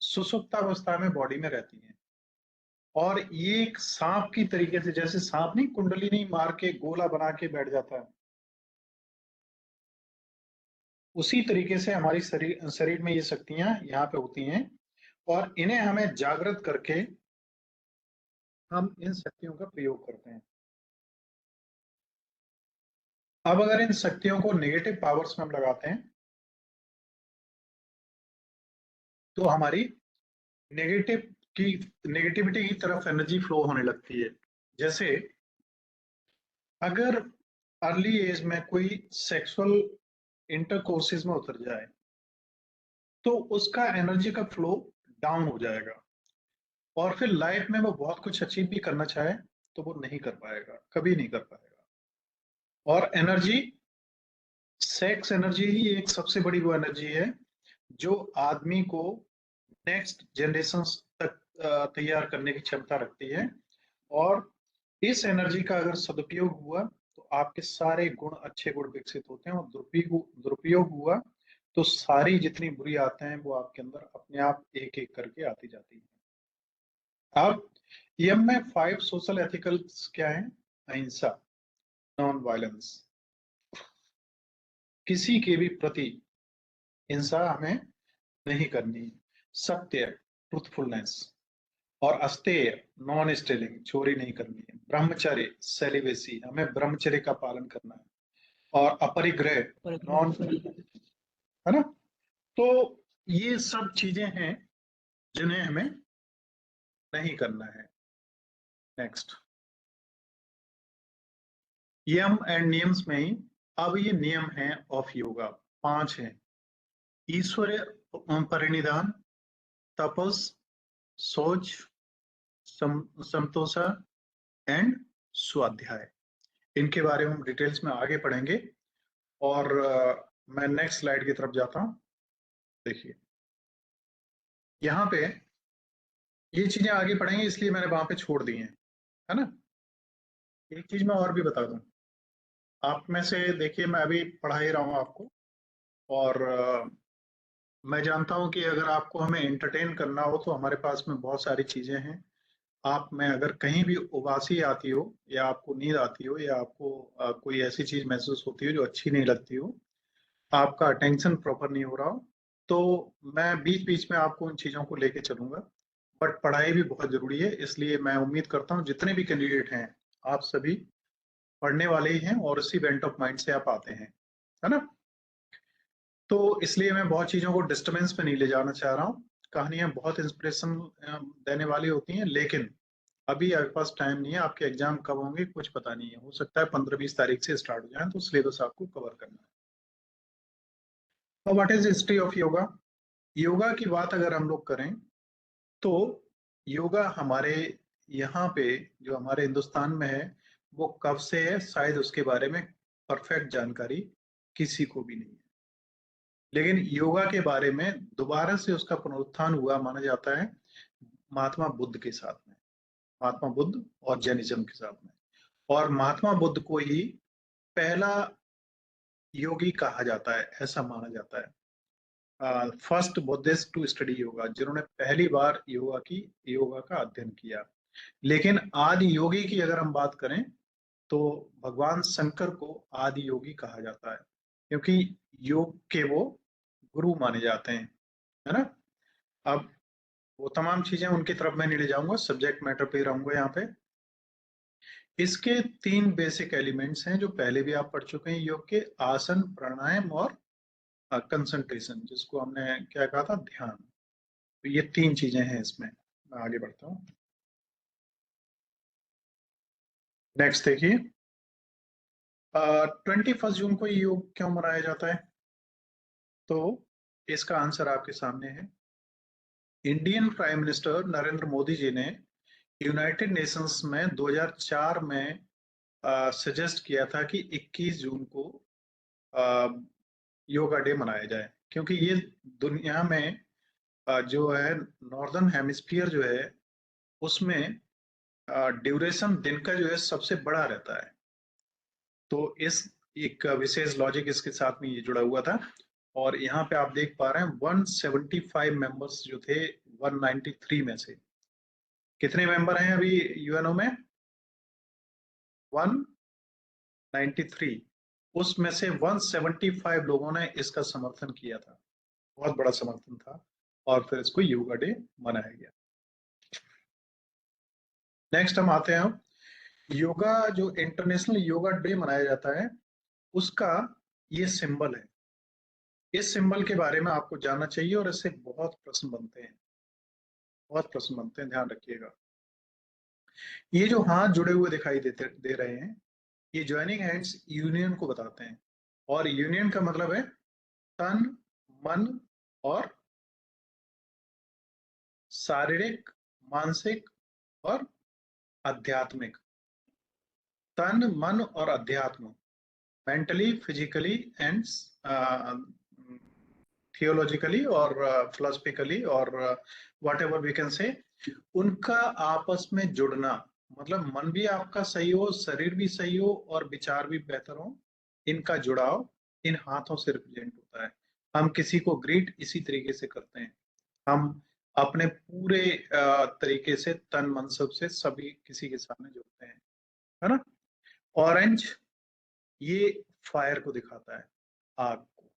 सुसुप्तावस्था में बॉडी में रहती हैं। और ये एक सांप की तरीके से, जैसे सांप नहीं कुंडलिनी मार के गोला बना के बैठ जाता है, उसी तरीके से हमारी शरीर में ये शक्तियां यहाँ पे होती हैं, और इन्हें हमें जागृत करके हम इन शक्तियों का प्रयोग करते हैं। अब अगर इन शक्तियों को नेगेटिव पावर्स में हम लगाते हैं तो हमारी नेगेटिव की नेगेटिविटी की तरफ एनर्जी फ्लो होने लगती है। जैसे अगर अर्ली एज में कोई सेक्सुअल इंटरकोर्सेज में उतर जाए तो उसका एनर्जी का फ्लो डाउन हो जाएगा, और फिर लाइफ में वो बहुत कुछ अचीव भी करना चाहे तो वो नहीं कर पाएगा, कभी नहीं कर पाएगा। और एनर्जी, सेक्स एनर्जी ही एक सबसे बड़ी वो एनर्जी है जो आदमी को नेक्स्ट जनरेशन तक तैयार करने की क्षमता रखती है। और इस एनर्जी का अगर सदुपयोग हुआ तो आपके सारे गुण, अच्छे गुण विकसित होते हैं, और दुरुपयोग हुआ तो सारी जितनी बुरी आते हैं वो आपके अंदर अपने आप एक एक करके आती जाती है। अब यम में 5 सोशल एथिकल्स क्या है? अहिंसा, नॉन वायलेंस, किसी के भी प्रति हिंसा हमें नहीं करनी, सत्य, ट्रूथफुलनेस, और अस्तेय, नॉन स्टीलिंग, चोरी नहीं करनी है, ब्रह्मचर्य, सेलिबेसी, हमें ब्रह्मचर्य का पालन करना है, और अपरिग्रह, नॉन, है ना। तो ये सब चीजें हैं जिन्हें हमें नहीं करना है। नेक्स्ट, यम एंड नियम्स में ही अब ये नियम हैं ऑफ योगा, 5 हैं। ईश्वर परिनिधान, तपस, सोच, संतोषा एंड स्वाध्याय। इनके बारे में हम डिटेल्स में आगे पढ़ेंगे। और मैं नेक्स्ट स्लाइड की तरफ जाता हूं। देखिए यहाँ पे ये चीजें आगे पढ़ेंगे, इसलिए मैंने वहां पे छोड़ दी हैं, है ना। एक चीज मैं और भी बता दूं, आप में से देखिए मैं अभी पढ़ा ही रहा हूँ आपको, और मैं जानता हूं कि अगर आपको हमें एंटरटेन करना हो तो हमारे पास में बहुत सारी चीजें हैं। आप में अगर कहीं भी उबासी आती हो, या आपको नींद आती हो, या आपको कोई ऐसी चीज महसूस होती हो जो अच्छी नहीं लगती हो, आपका अटेंशन प्रॉपर नहीं हो रहा हो, तो मैं बीच बीच में आपको उन चीजों को लेके चलूंगा। बट पढ़ाई भी बहुत जरूरी है, इसलिए मैं उम्मीद करता हूँ जितने भी कैंडिडेट हैं आप सभी पढ़ने वाले ही हैं, और उसी बेंट ऑफ माइंड से आप आते हैं, है ना। तो इसलिए मैं बहुत चीजों को डिस्टर्बेंस पे नहीं ले जाना चाह रहा हूँ। कहानियां बहुत इंस्पिरेशन देने वाली होती हैं, लेकिन अभी आपके पास टाइम नहीं है। आपके एग्जाम कब होंगे कुछ पता नहीं है, हो सकता है 15-20 तारीख से स्टार्ट हो जाए, तो सिलेबस आपको कवर करना है। तो what is history of yoga? Yoga की बात अगर हम लोग करें तो योगा हमारे यहाँ पे, जो हमारे हिंदुस्तान में है, वो कब से है शायद उसके बारे में परफेक्ट जानकारी किसी को भी नहीं है। लेकिन योगा के बारे में दोबारा से उसका पुनरुत्थान हुआ माना जाता है महात्मा बुद्ध के साथ में, महात्मा बुद्ध और जैनिज्म के साथ में। और महात्मा बुद्ध को ही पहला योगी कहा जाता है, ऐसा माना जाता है। First Buddhist to study yoga, जिन्होंने पहली बार योगा का अध्ययन किया। लेकिन आदि योगी की अगर हम बात करें तो भगवान शंकर को आदि योगी कहा जाता है, क्योंकि योग के वो गुरु माने जाते हैं, है ना। अब वो तमाम चीजें उनकी तरफ मैं नहीं ले जाऊंगा, सब्जेक्ट मैटर पे ही रहूंगा यहाँ पे। इसके 3 बेसिक एलिमेंट्स हैं जो पहले भी आप पढ़ चुके हैं योग के, आसन, प्राणायाम और कंसंट्रेशन, जिसको हमने क्या कहा था, ध्यान। तो ये 3 चीजें हैं इसमें। मैं आगे बढ़ता हूँ। नेक्स्ट देखिए, 21 जून को योग क्यों मनाया जाता है? तो इसका आंसर आपके सामने है। Indian prime minister Narendra Modi ji ने यूनाइटेड नेशंस में 2004 में सजेस्ट किया था कि 21 जून को योगा डे मनाया जाए, क्योंकि ये दुनिया में जो है नॉर्दर्न हेमिस्फीयर जो है उसमें ड्यूरेशन दिन का जो है सबसे बड़ा रहता है। तो इस एक विशेष लॉजिक इसके साथ में ये जुड़ा हुआ था। और यहाँ पे आप देख पा रहे हैं 175 मेंबर्स जो थे 193 में से, कितने मेंबर हैं अभी यूएनओ में? 193। उसमें से 175 लोगों ने इसका समर्थन किया था, बहुत बड़ा समर्थन था, और फिर इसको योगा डे मनाया गया। नेक्स्ट हम आते हैं, योगा जो इंटरनेशनल योगा डे मनाया जाता है उसका ये सिंबल है। इस सिंबल के बारे में आपको जानना चाहिए, और इससे बहुत प्रश्न बनते हैं, बहुत प्रश्न बनते हैं, ध्यान रखिएगा। ये जो हाथ जुड़े हुए दिखाई दे रहे हैं, ये ज्वाइनिंग हैंड्स यूनियन को बताते हैं। और यूनियन का मतलब है तन, मन और शारीरिक, मानसिक और आध्यात्मिक। तन, मन और अध्यात्म, मेंटली, फिजिकली एंड थियोलॉजिकली और फिलोसफिकली और whatever we can say, उनका आपस में जुड़ना, मतलब मन भी आपका सही हो, शरीर भी सही हो और विचार भी बेहतर हो, इनका जुड़ाव इन हाथों से रिप्रेजेंट होता है। हम किसी को ग्रीट इसी तरीके से करते हैं, हम अपने पूरे तरीके से तन मन सब से सभी किसी के सामने जुड़ते हैं, है ना। ऑरेंज ये फायर को दिखाता है, आग को।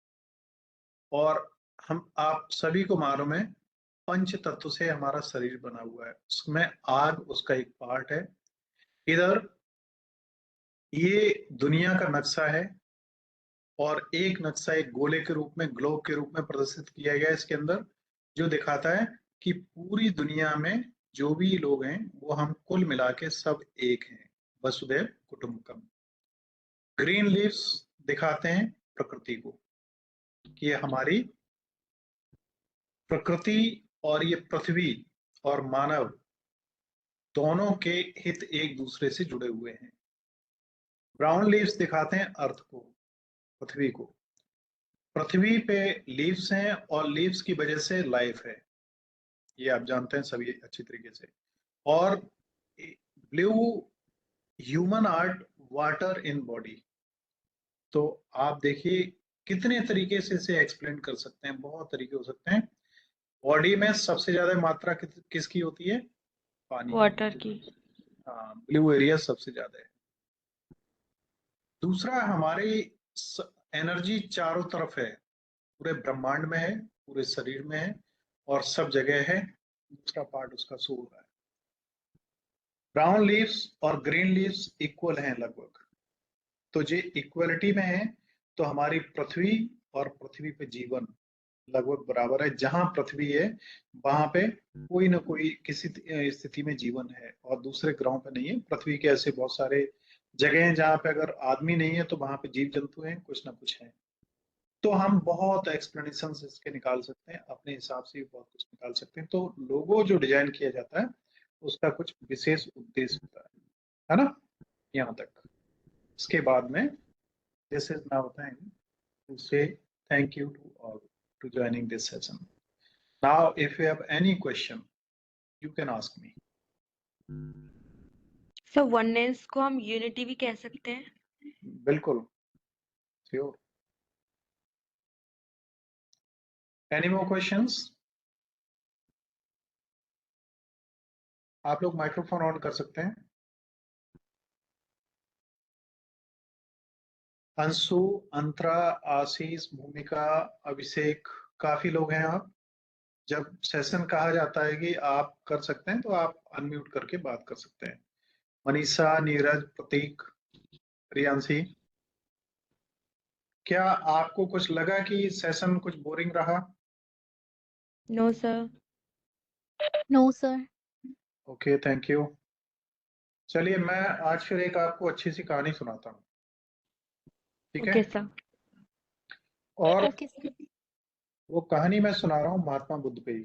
और हम आप सभी को मालूम है पंच तत्व से हमारा शरीर बना हुआ है। उसमें आग उसका एक पार्ट है। इधर ये दुनिया का नक्शा है और एक नक्शा एक गोले के रूप में, ग्लोब के रूप में प्रदर्शित किया गया है इसके अंदर, जो दिखाता है कि पूरी दुनिया में जो भी लोग हैं वो हम कुल मिला के सब एक हैं, वसुधैव कुटुंबकम। ग्रीन लीव्स दिखाते हैं प्रकृति को, कि ये हमारी प्रकृति और ये पृथ्वी और मानव दोनों के हित एक दूसरे से जुड़े हुए हैं। ब्राउन लीव्स दिखाते हैं अर्थ को, पृथ्वी को। पृथ्वी पे लीव्स हैं और लीव्स की वजह से लाइफ है, ये आप जानते हैं सभी अच्छी तरीके से। और blue human art, water in body. तो आप देखिए कितने तरीके से इसे एक्सप्लेन कर सकते हैं, बहुत तरीके हो सकते हैं। बॉडी में सबसे ज्यादा मात्रा किसकी होती है? पानी की। वाटर की। हाँ, ब्लू एरिया सबसे ज्यादा है। दूसरा, हमारी एनर्जी चारों तरफ है, पूरे ब्रह्मांड में है, पूरे शरीर में है और सब जगह है। दूसरा पार्ट उसका शो हो रहा है। ब्राउन लीव्स और ग्रीन लीव्स इक्वल हैं लगभग, तो ये इक्वलिटी में है। तो हमारी पृथ्वी और पृथ्वी पे जीवन लगभग बराबर है। जहां पृथ्वी है वहां पे कोई ना कोई किसी स्थिति में जीवन है और दूसरे ग्रहों पे नहीं है। पृथ्वी के ऐसे बहुत सारे जगह हैं जहां पे अगर आदमी नहीं है तो वहां पे जीव जंतु हैं, कुछ ना कुछ है। तो हम बहुत एक्सप्लेनेशन इसके निकाल सकते हैं, अपने हिसाब से भी बहुत कुछ निकाल सकते हैं। तो लोगो जो डिजाइन किया जाता है उसका कुछ विशेष उद्देश्य होता है ना। यहाँ तक। इसके बाद में this is now time to say thank you to all to joining this session. Now, if you have any question, you can ask me. Sir oneness को हम यूनिटी भी कह सकते हैं? बिल्कुल, sure. Any more questions? आप लोग microphone on कर सकते हैं। अंशु, अंतरा, आशीष, भूमिका, अभिषेक, काफी लोग हैं आप। जब सेशन कहा जाता है कि आप कर सकते हैं तो आप अनम्यूट करके बात कर सकते हैं। मनीषा, नीरज, प्रतीक, रियांशी, क्या आपको कुछ लगा कि सेशन कुछ बोरिंग रहा? No sir. No, sir. Okay, thank you. चलिए, मैं आज फिर एक आपको अच्छी सी कहानी सुनाता हूँ, ठीक है? Okay sir. और Okay, sir. वो कहानी मैं सुना रहा हूँ महात्मा बुद्ध पे ही।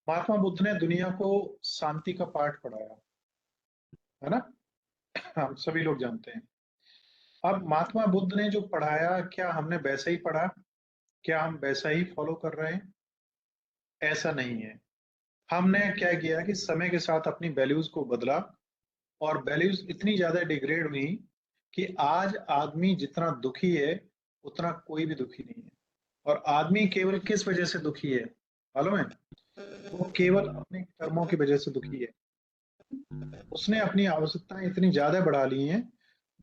महात्मा बुद्ध ने दुनिया को शांति का पाठ पढ़ाया, है ना? हम सभी लोग जानते हैं। अब महात्मा बुद्ध ने जो पढ़ाया, क्या हमने वैसा ही पढ़ा? क्या हम वैसा ही फॉलो कर रहे हैं? ऐसा नहीं है। हमने क्या किया कि समय के साथ अपनी वैल्यूज को बदला और वैल्यूज इतनी ज्यादा डिग्रेड हुई कि आज आदमी जितना दुखी है उतना कोई भी दुखी नहीं है। और आदमी केवल किस वजह से दुखी है मालूम है? वो केवल अपने कर्मों की वजह से दुखी है। उसने अपनी आवश्यकताएं इतनी ज्यादा बढ़ा ली हैं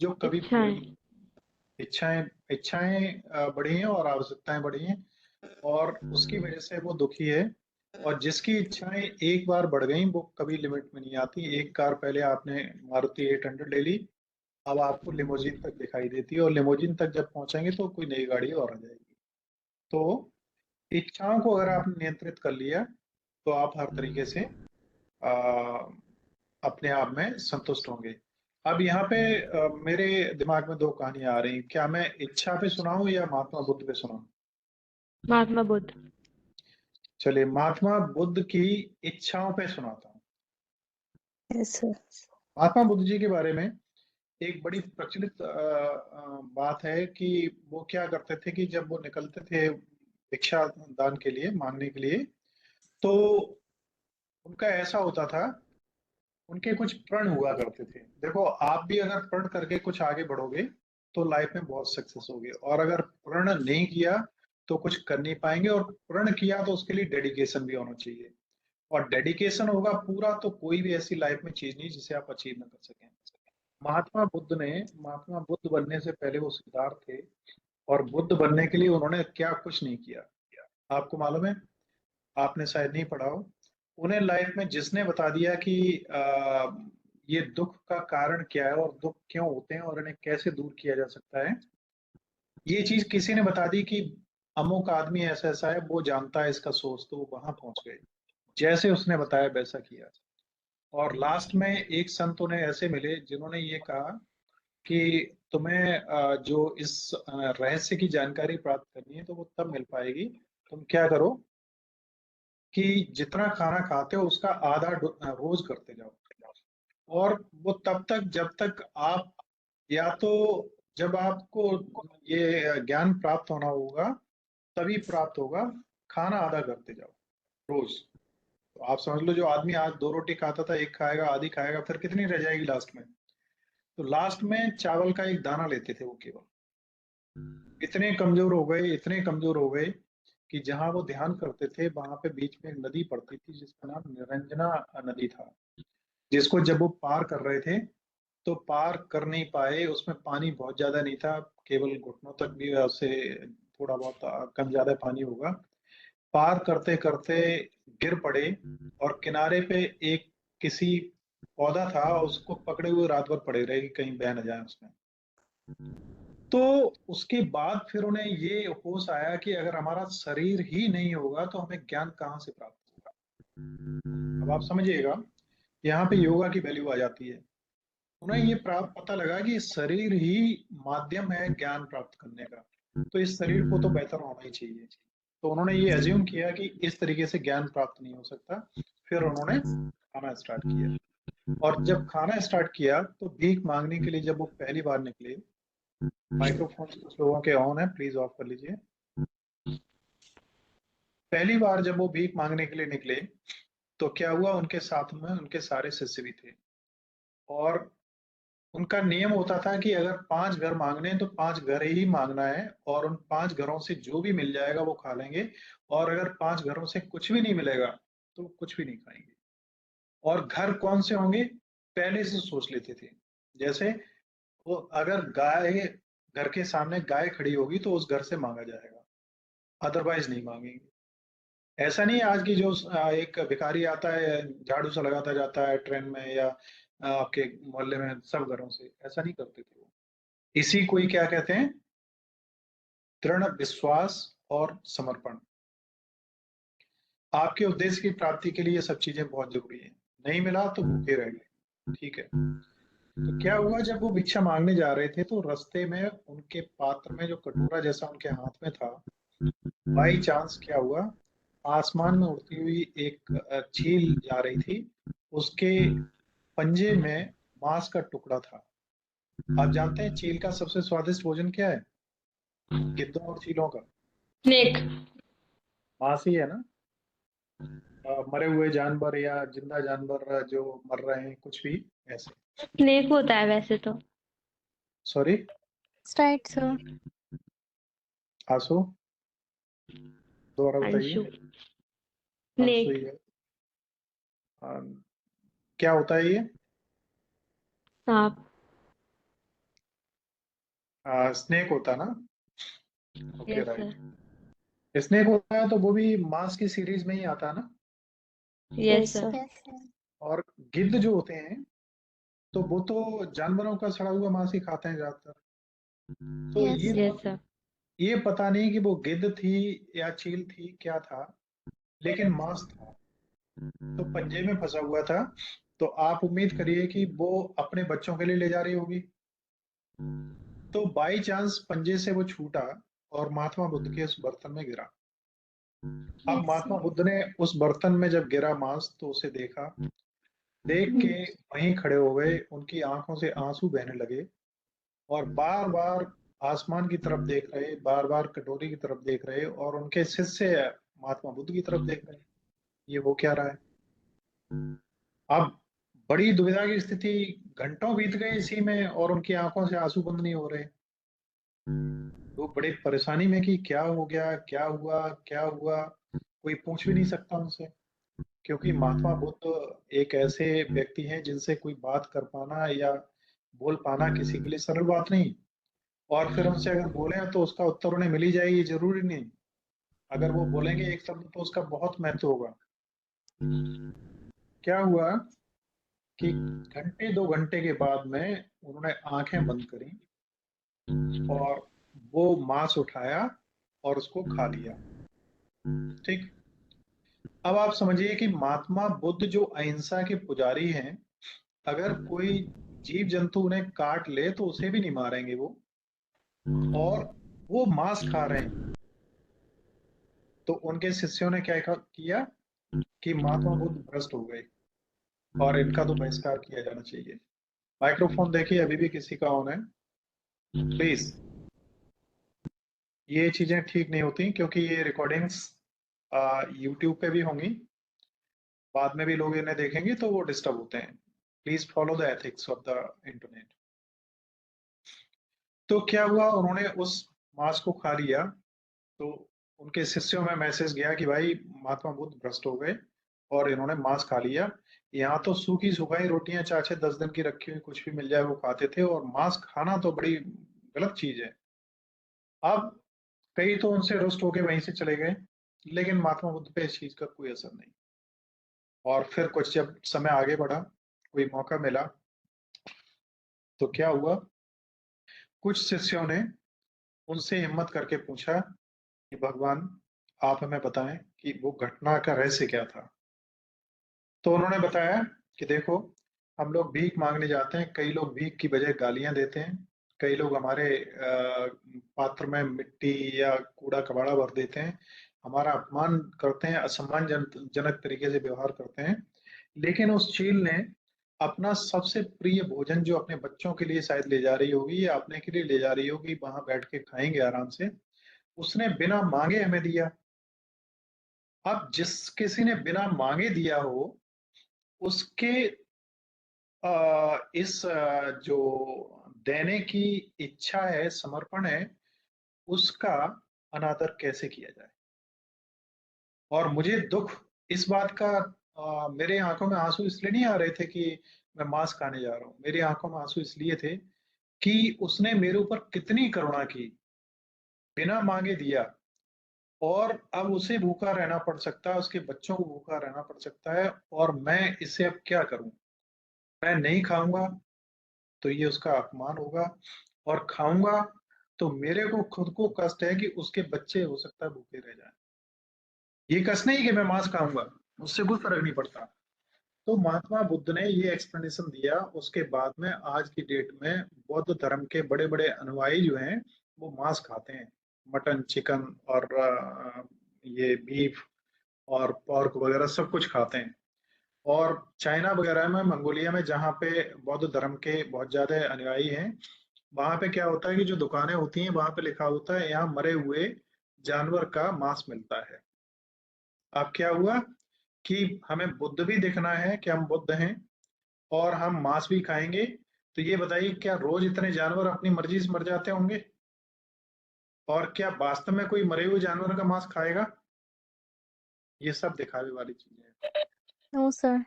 जो कभी पूरी इच्छाएं। इच्छाएं इच्छाएं बढ़ी हैं और आवश्यकताएं बढ़ी हैं और उसकी वजह से वो दुखी है। और जिसकी इच्छाएं एक बार बढ़ गई वो कभी लिमिट में नहीं आती। एक कार पहले आपने मारुति 800 ले ली, अब आपको लिमोजिन तक दिखाई देती है और लिमोजिन तक जब पहुंचेंगे तो कोई नई गाड़ी और आ जाएगी। तो इच्छाओं को अगर आपने नियंत्रित कर लिया तो आप हर तरीके से आ, अपने आप में संतुष्ट होंगे। अब यहाँ पे मेरे दिमाग में दो कहानियां आ रही। क्या मैं इच्छा पे सुनाऊं या महात्मा बुद्ध पे सुनाऊं? महात्मा बुद्ध। चलिए, महात्मा बुद्ध की इच्छाओं पे सुनाता हूँ। Yes, sir. महात्मा बुद्ध जी के बारे में एक बड़ी प्रचलित बात है कि वो क्या करते थे कि जब वो निकलते थे भिक्षा दान के लिए, मांगने के लिए, तो उनका ऐसा होता था, उनके कुछ प्रण हुआ करते थे। देखो, आप भी अगर प्रण करके कुछ आगे बढ़ोगे तो लाइफ में बहुत सक्सेस होगे, और अगर प्रण नहीं किया तो कुछ कर नहीं पाएंगे। और प्रण किया तो उसके लिए डेडिकेशन भी होना चाहिए, और डेडिकेशन होगा पूरा तो कोई भी ऐसी लाइफ में चीज नहीं जिसे आप अचीव ना कर सकें। महात्मा बुद्ध बनने से पहले वो सिद्धार्थ थे, और बुद्ध बनने के लिए उन्होंने क्या कुछ नहीं किया। आपको मालूम है? आपने शायद नहीं पढ़ा हो। उन्हें लाइफ में जिसने बता दिया कि ये दुख का कारण क्या है और दुख क्यों होते हैं और इन्हें कैसे दूर किया जा सकता है, ये चीज किसी ने बता दी कि अमुक आदमी ऐसा ऐसा है, वो जानता है इसका सोर्स, तो वो वहां पहुंच गए, जैसे उसने बताया वैसा किया। और लास्ट में एक संत उन्हें ऐसे मिले जिन्होंने ये कहा कि तुम्हें जो इस रहस्य की जानकारी प्राप्त करनी है तो वो तब मिल पाएगी, तुम क्या करो कि जितना खाना खाते हो उसका आधा रोज करते जाओ। और वो तब तक जब तक आप, या तो जब आपको ये ज्ञान प्राप्त होना होगा तभी प्राप्त होगा, खाना आधा करते जाओ रोज। तो आप समझ लो, जो आदमी आज 2 रोटी खाता था, एक खाएगा, आधी खाएगा, फिर कितनी रह जाएगी लास्ट में? तो लास्ट में चावल का एक दाना लेते थे वो केवल। इतने कमजोर हो गए, इतने कमजोर हो गए कि जहां वो ध्यान करते थे वहां पे बीच में एक नदी पड़ती थी जिसका नाम निरंजना नदी था, जिसको जब वो पार कर रहे थे तो पार कर नहीं पाए। उसमें पानी बहुत ज्यादा नहीं था, केवल घुटनों तक भी उससे थोड़ा बहुत कम ज्यादा पानी होगा। पार करते करते गिर पड़े और किनारे पे एक किसी पौधा था, उसको पकड़े हुए रात भर पड़े रहे कि कहीं बह न जाए उसमें। तो उसके बाद फिर उन्हें ये होश आया कि अगर हमारा शरीर ही नहीं होगा तो हमें ज्ञान कहाँ से प्राप्त होगा। अब आप समझिएगा, यहाँ पे योगा की वैल्यू आ जाती है। उन्हें ये प्राप्त पता लगा कि शरीर ही माध्यम है ज्ञान प्राप्त करने का, तो इस शरीर को तो बेहतर होना ही चाहिए। तो उन्होंने ये एज्यूम किया कि इस तरीके से ज्ञान प्राप्त नहीं हो सकता। फिर उन्होंने खाना स्टार्ट किया, और जब खाना स्टार्ट किया तो भीख मांगने के लिए जब वो पहली बार निकले, माइक्रोफोन कुछ लोगों के ऑन है, प्लीज ऑफ कर लीजिए। पहली बार जब वो भीख मांगने के लिए निकले तो क्या हुआ, उनके साथ में उनके सारे शिष्य भी थे, और उनका नियम होता था कि अगर 5 घर मांगने हैं तो 5 घर ही मांगना है, और उन 5 घरों से जो भी मिल जाएगा वो खा लेंगे, और अगर 5 घरों से कुछ भी नहीं मिलेगा तो कुछ भी नहीं खाएंगे। और घर कौन से होंगे पहले से सोच लेते थे। जैसे वो अगर गाय, घर के सामने गाय खड़ी होगी तो उस घर से मांगा जाएगा, अदरवाइज नहीं मांगेंगे। ऐसा नहीं है आज की जो एक भिखारी आता है झाड़ू सा लगाता जाता है ट्रेन में या आपके मोहल्ले में, सब घरों से ऐसा नहीं करते थे वो। इसी को ही क्या कहते हैं, दृढ़ विश्वास और समर्पण। आपके उद्देश्य की प्राप्ति के लिए ये सब चीजें बहुत जरूरी है। नहीं मिला तो भूखे रह गए, ठीक है। तो क्या हुआ, जब वो भिक्षा मांगने जा रहे थे तो रास्ते में उनके पात्र में जो कटोरा जैसा उनके हाथ में था, बाई चांस क्या हुआ, आसमान में उड़ती हुई एक चील जा रही थी, उसके पंजे में मांस का टुकड़ा था। आप जानते हैं चील का सबसे स्वादिष्ट भोजन क्या है? गिद्धों और चीलों का स्नेक। मांस ही है ना। मरे हुए जानवर या जिंदा जानवर जो मर रहे हैं, कुछ भी ऐसे। स्नेक होता है वैसे तो। Sorry, right sir. आंसू, दोबारा बताइए। अंशु। आंसू ही स्नेक। है। क्या होता है ये? सांप। स्नेक होता ना। Okay yes right. Sir. Snake होता है तो वो भी मांस की सीरीज में ही आता है ना। Yes yes sir. सर। और गिद्ध जो होते हैं तो वो तो जानवरों का सड़ा हुआ मांस ही खाते हैं ज्यादातर। तो यस यस सर। ये पता नहीं कि वो गिद्ध थी या चील थी, क्या था, लेकिन मांस था तो पंजे में फंसा हुआ था। तो आप उम्मीद करिए कि वो अपने बच्चों के लिए ले जा रही होगी। तो बाई चांस पंजे से वो छूटा और महात्मा बुद्ध के उस बर्तन में गिरा। अब यस महात्मा बुद्ध ने उस बर्तन में जब गिरा मांस तो उसे देखा, देख के वहीं खड़े हो गए, उनकी आंखों से आंसू बहने लगे, और बार बार आसमान की तरफ देख रहे, बार बार कटोरी की तरफ देख रहे, और उनके शिष्य महात्मा बुद्ध की तरफ देख रहे। ये हो क्या रहा है? अब बड़ी दुविधा की स्थिति, घंटों बीत गए इसी में और उनकी आंखों से आंसू बंद नहीं हो रहे। तो बड़े परेशानी में कि क्या हो गया, क्या हुआ, क्या हुआ, कोई पूछ भी नहीं सकता उनसे, क्योंकि महात्मा बुद्ध एक ऐसे व्यक्ति हैं जिनसे कोई बात कर पाना या बोल पाना किसी के लिए सरल बात नहीं। और फिर उनसे अगर बोले तो उसका उत्तर उन्हें मिल ही जाएगी, जरूरी नहीं। अगर वो बोलेंगे एक शब्द तो उसका बहुत महत्व होगा। क्या हुआ कि घंटे 2 घंटे के बाद में उन्होंने आंखें बंद करी और वो मांस उठाया और उसको खा लिया। ठीक। अब आप समझिए कि महात्मा बुद्ध जो अहिंसा के पुजारी हैं, अगर कोई जीव जंतु उन्हें काट ले तो उसे भी नहीं मारेंगे वो, और वो मांस खा रहे हैं। तो उनके शिष्यों ने क्या किया कि महात्मा बुद्ध भ्रष्ट हो गए और इनका तो बहिष्कार किया जाना चाहिए। माइक्रोफोन देखिए, अभी भी किसी का ऑन है, प्लीज। ये चीजें ठीक नहीं होती क्योंकि ये रिकॉर्डिंग्स यूट्यूब पे भी होंगी, बाद में भी लोग इन्हें देखेंगे तो वो डिस्टर्ब होते हैं। Please follow the ethics of the internet. तो क्या हुआ, उन्होंने उस मांस को खा लिया। तो उनके शिष्यों में मैसेज गया कि भाई महात्मा बुद्ध भ्रष्ट हो गए और इन्होंने मांस खा लिया। यहाँ तो सूखी सुखाई रोटियां 4-6-10 दिन की रखी हुई कुछ भी मिल जाए वो खाते थे, और मांस खाना तो बड़ी गलत चीज है। अब कई तो उनसे रुष्ट होके वहीं से चले गए, लेकिन महात्मा बुद्ध पे इस चीज का कोई असर नहीं। और फिर कुछ जब समय आगे बढ़ा, कोई मौका मिला, तो क्या हुआ, कुछ शिष्यों ने उनसे हिम्मत करके पूछा कि भगवान आप हमें बताएं कि वो घटना का रहस्य क्या था। तो उन्होंने बताया कि देखो, हम लोग भीख मांगने जाते हैं, कई लोग भीख की बजाय गालियां देते हैं, कई लोग हमारे पात्र में मिट्टी या कूड़ा कबाड़ा भर देते हैं, हमारा अपमान करते हैं, असम्मान जनक तरीके से व्यवहार करते हैं। लेकिन उस चील ने अपना सबसे प्रिय भोजन जो अपने बच्चों के लिए शायद ले जा रही होगी या अपने के लिए ले जा रही होगी, वहां बैठ के खाएंगे आराम से, उसने बिना मांगे हमें दिया। अब जिस किसी ने बिना मांगे दिया हो, उसके इस जो देने की इच्छा है, समर्पण है, उसका अनादर कैसे किया जाए। और मुझे दुख इस बात का, मेरे आंखों में आंसू इसलिए नहीं आ रहे थे कि मैं मांस खाने जा रहा हूँ, मेरी आंखों में आंसू इसलिए थे कि उसने मेरे ऊपर कितनी करुणा की, बिना मांगे दिया। और अब उसे भूखा रहना पड़ सकता है, उसके बच्चों को भूखा रहना पड़ सकता है, और मैं इसे अब क्या करूं। मैं नहीं खाऊंगा तो ये उसका अपमान होगा, और खाऊंगा तो मेरे को खुद को कष्ट है कि उसके बच्चे हो सकता है भूखे रह जाएं। ये कष्ट नहीं कि मैं मांस खाऊंगा, उससे कोई फर्क नहीं पड़ता। तो महात्मा बुद्ध ने ये एक्सप्लेनेशन दिया। उसके बाद में आज की डेट में बौद्ध धर्म के बड़े बड़े अनुयायी जो हैं वो मांस खाते हैं, मटन, चिकन और ये बीफ और पॉर्क वगैरह सब कुछ खाते हैं। और चाइना वगैरह में, मंगोलिया में, जहाँ पे बौद्ध धर्म के बहुत ज्यादा अनुयायी हैं, वहां पे क्या होता है कि जो दुकानें होती हैं वहां पे लिखा होता है यहाँ मरे हुए जानवर का मांस मिलता है। अब क्या हुआ कि हमें बुद्ध भी दिखना है कि हम बुद्ध हैं और हम मांस भी खाएंगे। तो ये बताइए, क्या रोज इतने जानवर अपनी मर्जी से मर जाते होंगे? और क्या वास्तव में कोई मरे हुए जानवर का मांस खाएगा? ये सब दिखावे वाली चीजें हैं। No, sir.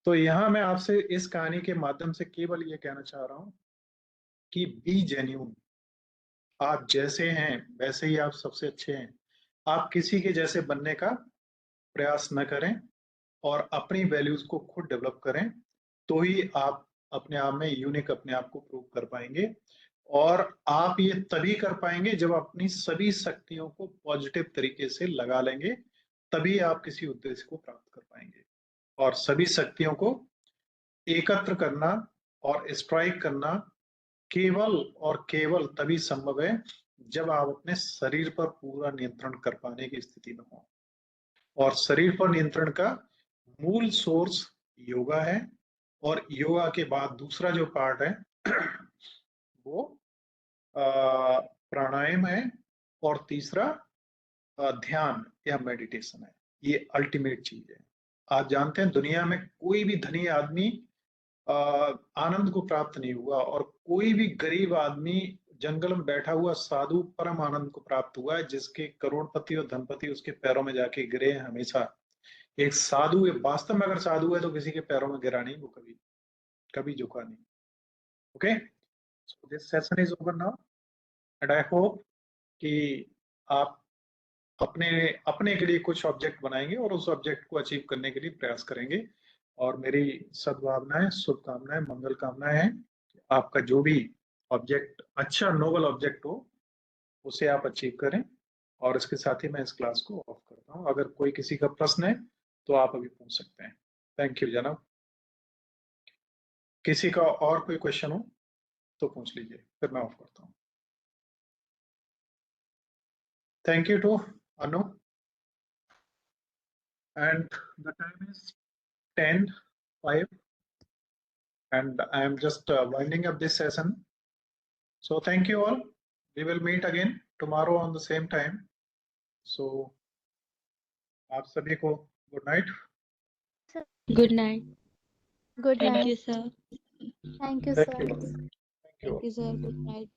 तो यहाँ मैं आपसे इस कहानी के माध्यम से केवल ये कहना चाह रहा हूँ कि बी जेन्यून। आप जैसे हैं वैसे ही आप सबसे अच्छे हैं। आप किसी के जैसे बनने का प्रयास न करें और अपनी वैल्यूज को खुद डेवलप करें, तो ही आप अपने आप में यूनिक अपने आप को प्रूव कर पाएंगे। और आप ये तभी कर पाएंगे जब अपनी सभी शक्तियों को पॉजिटिव तरीके से लगा लेंगे, तभी आप किसी उद्देश्य को प्राप्त कर पाएंगे। और सभी शक्तियों को एकत्र करना और स्ट्राइक करना केवल और केवल तभी संभव है जब आप अपने शरीर पर पूरा नियंत्रण कर पाने की स्थिति में हो। और शरीर पर नियंत्रण का मूल सोर्स योगा है, और योगा के बाद दूसरा जो पार्ट है वो प्राणायाम है, और तीसरा ध्यान या मेडिटेशन है। ये अल्टीमेट चीज है। आप जानते हैं दुनिया में कोई भी धनी आदमी अ, आनंद को प्राप्त नहीं हुआ, और कोई भी गरीब आदमी, जंगल में बैठा हुआ साधु परम आनंद को प्राप्त हुआ है, जिसके करोड़पति और धनपति उसके पैरों में जाके गिरे हैं हमेशा। एक साधु, एक वास्तव में अगर साधु है तो किसी के पैरों में गिरा नहीं, वो कभी कभी झुका नहीं। Okay, so this session is over now, and I hope कि आप अपने अपने के लिए कुछ ऑब्जेक्ट बनाएंगे और उस ऑब्जेक्ट को अचीव करने के लिए प्रयास करेंगे। और मेरी सद्भावनाएं, शुभकामनाएं, मंगल कामनाएं हैं कि आपका जो भी ऑब्जेक्ट अच्छा नोबल ऑब्जेक्ट हो उसे आप अचीव करें। और इसके साथ ही मैं इस क्लास को ऑफ करता हूँ। अगर कोई किसी का प्रश्न है तो आप अभी पूछ सकते हैं। थैंक यू जनाब। किसी का और कोई क्वेश्चन हो तो पूछ लीजिए, फिर मैं ऑफ करता हूँ। Thank you to Anu. And the time is 10:05 and I am just winding up this session. So thank you all. We will meet again tomorrow on the same time. So आप सभी को good night. Good night. Good Thank night. you, sir. Thank you, Thank sir. you all. Thank you all. Thank you, sir. Good night.